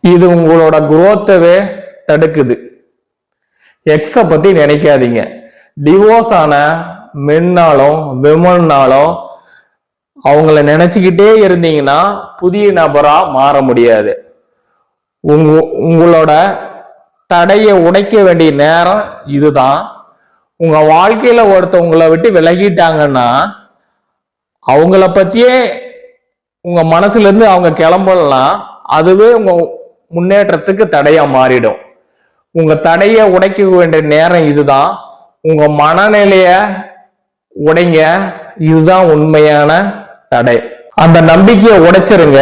இது உங்களோட குரோத்தவே தடுக்குது. எக்ஸ பத்தி நினைக்காதீங்க. டிவோர்ஸ் ஆன மென்னாலும் விமன்னாலும் அவங்கள நினைச்சுக்கிட்டே இருந்தீங்கன்னா புதிய நபரா மாற முடியாது. உங்களோட தடையை உடைக்க வேண்டிய நேரம் இதுதான். உங்க வாழ்க்கையில ஒருத்தவங்களை விட்டு விலகிட்டாங்கன்னா அவங்கள பத்தியே உங்க மனசுல இருந்து அவங்க கிளம்பலாம், அதுவே உங்க முன்னேற்றத்துக்கு தடையா மாறிடும். உங்க தடையை உடைக்க வேண்டிய நேரம் இதுதான். உங்க மனநிலைய உடைங்க. இதுதான் உண்மையான தடை. அந்த நம்பிக்கையை உடைச்சிருங்க.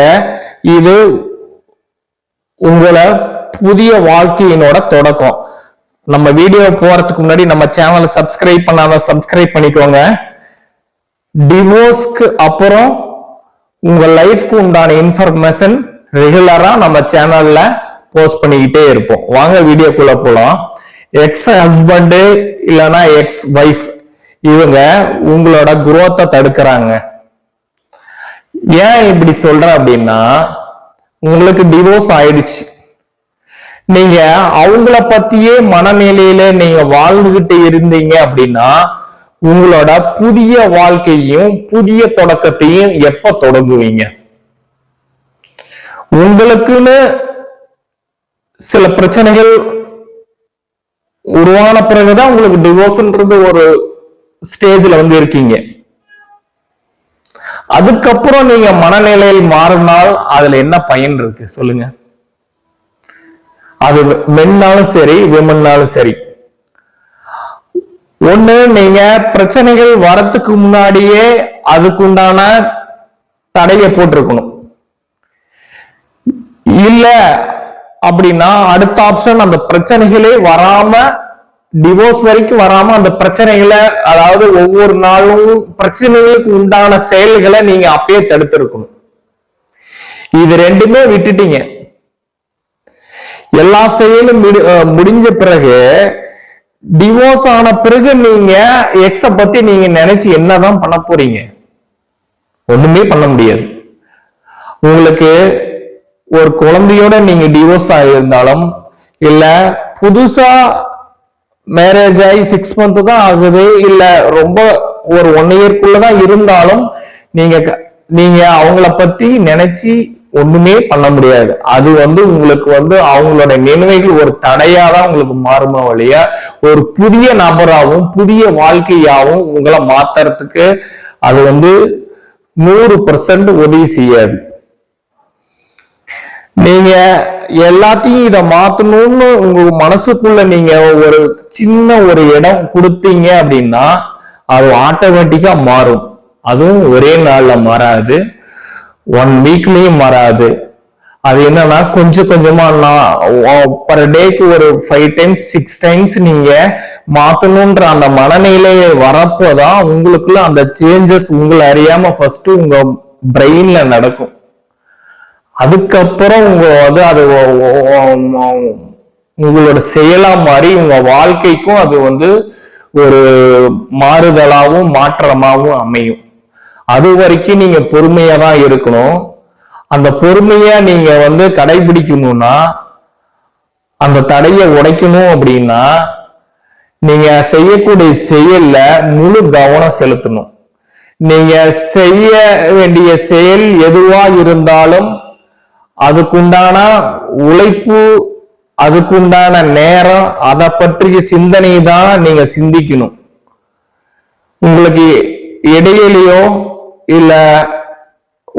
இது உங்களை புதிய வாழ்க்கையினோட தொடக்கம். நம்ம வீடியோ போறதுக்கு முன்னாடி நம்ம சேனலை சப்ஸ்கிரைப் பண்ணாத சப்ஸ்கிரைப் பண்ணிக்கோங்க. டிவோர்ஸ்க்கு அப்புறம் உங்க லைஃப்க்கு உண்டான இன்ஃபர்மேஷன் ரெகுலரா நம்ம சேனல்ல போஸ்ட் பண்ணிக்கிட்டே இருப்போம். வாங்க வீடியோக்குள்ள போலாம். எக்ஸ் ஹஸ்பண்டு இல்லைன்னா எக்ஸ் வைஃப் இவங்க உங்களோட குரோத்தை தடுக்கிறாங்க. ஏன் இப்படி சொல்றேன் அப்படின்னா, உங்களுக்கு டிவோர்ஸ் ஆயிடுச்சு. நீங்க அவங்கள பத்தியே மனநிலையில நீங்க வாழ்ந்துகிட்டு இருந்தீங்க அப்படின்னா உங்களோட புதிய வாழ்க்கையும் புதிய தொடக்கத்தையும் எப்ப தொடங்குவீங்க? உங்களுக்குன்னு சில பிரச்சனைகள் உருவான பிறகுதான் உங்களுக்கு டிவோர்ஸ்ன்றது ஒரு ஸ்டேஜ்ல இருக்கீங்க. அதுக்கப்புறம் நீங்க மனநிலையில் மாறினால் அதுல என்ன பயன் இருக்கு சொல்லுங்க? அது மென்னாலும் சரி விமன்னாலும் சரி. ஒண்ணு, நீங்க பிரச்சனைகள் வரத்துக்கு முன்னாடியே அதுக்கு உண்டான தடையை போட்டிருக்கணும். இல்ல அப்படின்னா அடுத்த ஆப்ஷன் அந்த பிரச்சனைகளே வராம, டிவோர்ஸ் வரைக்கும் வராம அந்த பிரச்சனைகளை, அதாவது ஒவ்வொரு நாளும் பிரச்சனைகளுக்கு உண்டான செயல்களை நீங்க அப்பயே தடுத்திருக்கணும். இது ரெண்டுமே விட்டுட்டீங்க. எல்லா செயலும் முடிஞ்ச பிறகு, டிவோர்ஸ் ஆன பிறகு நீங்க எக்ஸ பத்தி நீங்க நினைச்சு என்னதான் பண்ண போறீங்க? ஒண்ணுமே பண்ண முடியாது. உங்களுக்கு ஒரு குழந்தையோட நீங்க டிவோர்ஸ் ஆகியிருந்தாலும், இல்ல புதுசா மேரேஜ் ஆகி 6 months தான் ஆகுது, இல்ல ரொம்ப ஒரு 1 yearக்குள்ளதான் இருந்தாலும் நீங்க அவங்கள பத்தி நினைச்சு ஒண்ணுமே பண்ண முடியாது. அது உங்களுக்கு அவங்களோட நினைவுகள் ஒரு தடையாதான் உங்களுக்கு மாறுமா வழியா ஒரு புதிய நபராகவும் புதிய வாழ்க்கையாகவும் உங்களை மாத்துறதுக்கு அது 100% உதவி செய்யாது. நீங்க எல்லாத்தையும் இதை மாத்தணும்னு உங்க மனசுக்குள்ள நீங்க ஒரு சின்ன ஒரு இடம் கொடுத்தீங்க அப்படின்னா அது ஆட்டோமேட்டிக்கா மாறும். அதுவும் ஒரே நாள்ல மாறாது, 1 weekலயும் மாறாது. அது என்னன்னா கொஞ்சம் கொஞ்சமா பர் டேக்கு ஒரு 5 times 6 times நீங்க மாத்தணும்ன்ற அந்த மனநிலையை வரப்போதான் உங்களுக்குள்ள அந்த சேஞ்சஸ் உங்களை அறியாம ஃபர்ஸ்ட் உங்க பிரெயின்ல நடக்கும். அதுக்கப்புறம் அது உங்களோட செயலா மாறி உங்க வாழ்க்கைக்கும் அது ஒரு மாறுதலாவும் மாற்றமாவும் அமையும். அது வரைக்கும் நீங்க பொறுமையா தான் இருக்கணும். அந்த பொறுமையா நீங்க கடைபிடிக்கணும்னா, அந்த தடையை உடைக்கணும் அப்படின்னா நீங்க செய்யக்கூடிய செயல்ல முழு கவனம் செலுத்தணும். நீங்க செய்ய வேண்டிய செயல் எதுவா இருந்தாலும் அதுக்குண்டான உழைப்பு, அதுக்குண்டான நேரம், அதை பற்றிய சிந்தனை தான் நீங்க சிந்திக்கணும். உங்களுக்கு இடையிலையோ இல்ல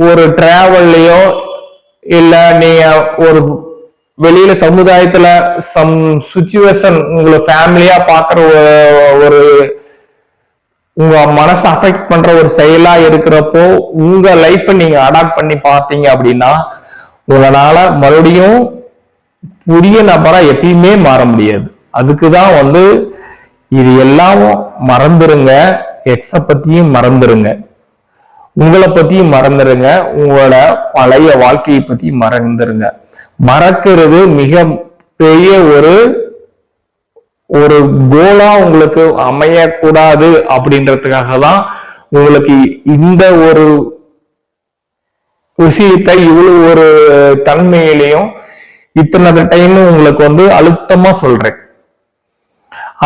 ஒரு டிராவல்லையோ இல்ல நீங்க ஒரு வெளியில சமுதாயத்துல சம் சிச்சுவேஷன் உங்களை ஃபேமிலியா பாக்குற ஒரு உங்க மனசை அஃபெக்ட் பண்ற ஒரு செயலா இருக்கிறப்போ உங்க லைஃப் நீங்க அடாப்ட் பண்ணி பார்த்தீங்க அப்படின்னா உங்களால மறுபடியும் புதிய நபரா எப்பயுமே மாற முடியாது. அதுக்குதான் இது எல்லாம் மறந்துருங்க. எக்ஸ பத்தியும் மறந்துருங்க, உங்களை பத்தியும் மறந்துருங்க, உங்களோட பழைய வாழ்க்கையை பத்தியும் மறந்துருங்க. மறக்கிறது மிக பெரிய ஒரு கோலா உங்களுக்கு அமையக்கூடாது அப்படின்றதுக்காக தான் உங்களுக்கு இந்த ஒரு விஷயத்தை இவ்வளவு ஒரு தன்மையிலையும் இத்தனை டைம் உங்களுக்கு அழுத்தமா சொல்றேன்.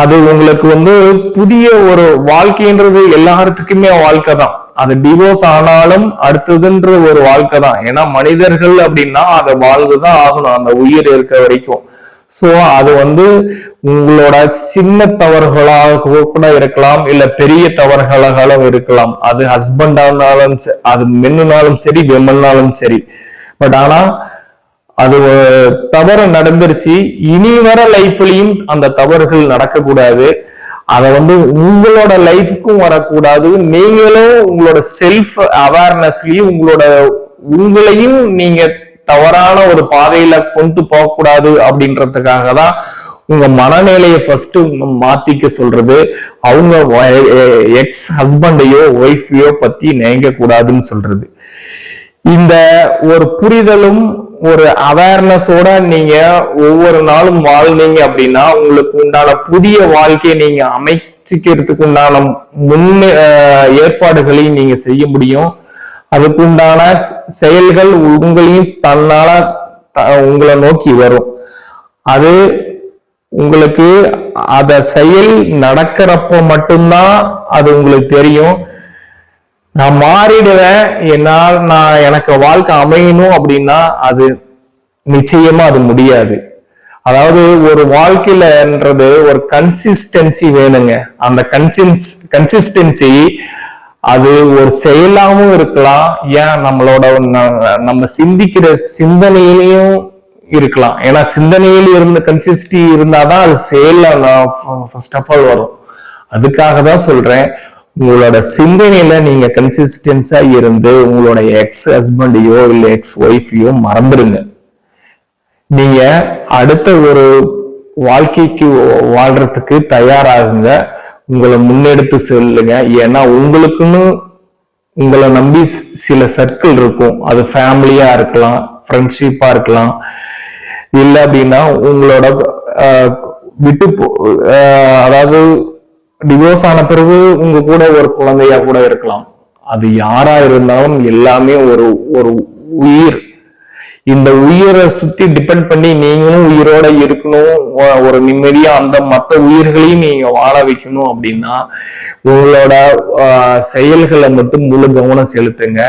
அது உங்களுக்கு புதிய ஒரு வாழ்க்கைன்றது எல்லாத்துக்குமே வாழ்க்கை தான். அது டிவோர்ஸ் ஆனாலும் அடுத்ததுன்ற ஒரு வாழ்க்கை தான். ஏன்னா மனிதர்கள் அப்படின்னா அதை வாழ்ந்துதான் ஆகணும் அந்த உயிர் இருக்க வரைக்கும். சோ அது உங்களோட சின்ன தவறுகளாக கூட இருக்கலாம், இல்ல பெரிய தவறுகளாகவும் இருக்கலாம். அது ஹஸ்பண்டானாலும் அது மென்னுனாலும் சரி விமன்னாலும் சரி. பட் ஆனா அது தவறு நடந்துருச்சு, இனி வர லைஃப்லயும் அந்த தவறுகள் நடக்கக்கூடாது. அதை உங்களோட லைஃப்க்கும் வரக்கூடாது. நீங்களும் உங்களோட செல்ஃப் அவேர்னஸ்லயும் உங்களையும் நீங்க தவறான ஒரு பாதையில கொண்டு போகக்கூடாது அப்படின்றதுக்காக தான் உங்க மனநிலையை ஃபர்ஸ்ட் மாத்திக்க சொல்றது. அவங்க எக்ஸ் ஹஸ்பண்டையோ ஒய்ஃபையோ பத்தி நினைக்க கூடாதுன்னு சொல்றது. இந்த ஒரு புரிதலும் ஒரு அவேர்னஸோட நீங்க ஒவ்வொரு நாளும் வாழ்ந்தீங்க அப்படின்னா உங்களுக்கு உண்டான புதிய வாழ்க்கையை நீங்க அமைச்சிக்கிறதுக்கு உண்டான ஏற்பாடுகளையும் நீங்க செய்ய முடியும். அதுக்கு உண்டான செயல்கள் உங்களையும் தன்னால உங்களை நோக்கி வரும். அது உங்களுக்கு அத செயல் நடக்கிறப்ப மட்டும்தான் அது உங்களுக்கு தெரியும். நான் மாறிடுவேன், எனக்கு வாழ்க்கை அமையணும் அப்படின்னா அது நிச்சயமா அது முடியாது. அதாவது ஒரு வாழ்க்கையிலன்றது ஒரு கன்சிஸ்டன்சி வேணுங்க. அந்த கன்சிஸ்டன்சி அது ஒரு செயலாகவும் இருக்கலாம், ஏன் நம்ம சிந்திக்கிற சிந்தனையிலையும் இருக்கலாம். ஏன்னா சிந்தனையில கன்சிஸ்டி இருந்தாதான் அது செயல ஃபர்ஸ்ட் ஆஃப் ஆல் வரும். அதுக்காக தான் சொல்றேன், உங்களோட சிந்தனையில நீங்க கன்சிஸ்டன்ஸா இருந்து உங்களோட எக்ஸ் ஹஸ்பண்டையோ இல்ல எக்ஸ் ஒய்ஃபையோ மறந்துடுங்க. நீங்க அடுத்த ஒரு வாழ்க்கைக்கு வாழ்றதுக்கு தயாராகுங்க. உங்களை முன்னெடுத்து செல்லுங்க. ஏன்னா உங்களுக்குன்னு உங்களை நம்பி சில சர்க்கிள் இருக்கும். அது ஃபேமிலியா இருக்கலாம், ஃப்ரெண்ட்ஷிப்பா இருக்கலாம், இல்லை அப்படின்னா உங்களோட அதாவது டிவோர்ஸ் ஆன பிறகு உங்க கூட ஒரு குழந்தையா கூட இருக்கலாம். அது யாரா இருந்தாலும் எல்லாமே ஒரு ஒரு உயிர். இந்த உயிரை சுத்தி டிபெண்ட் பண்ணி நீங்களும் உயிரோட இருக்கணும், ஒரு நிம்மதியா அந்த மற்ற உயிர்களையும் நீங்க வாழ வைக்கணும் அப்படின்னா உங்களோட செயல்களை மட்டும் முழு கவனம் செலுத்துங்க.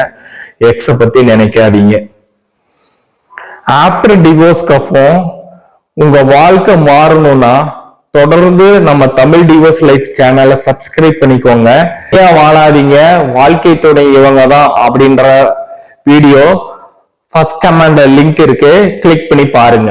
எக்ஸ பத்தி நினைக்காதீங்க. ஆஃப்டர் டிவோர்ஸ்க்கு அப்புறம் உங்க வாழ்க்கை மாறணும்னா தொடர்ந்து நம்ம தமிழ் டிவோர்ஸ் லைஃப் சேனலை சப்ஸ்கிரைப் பண்ணிக்கோங்க. வாழாதீங்க, வாழ்க்கை தொடங்கியவங்க தான் அப்படின்ற வீடியோ ஃபர்ஸ்ட் கமெண்ட் லிங்க் இருக்கு, கிளிக் பண்ணி பாருங்க.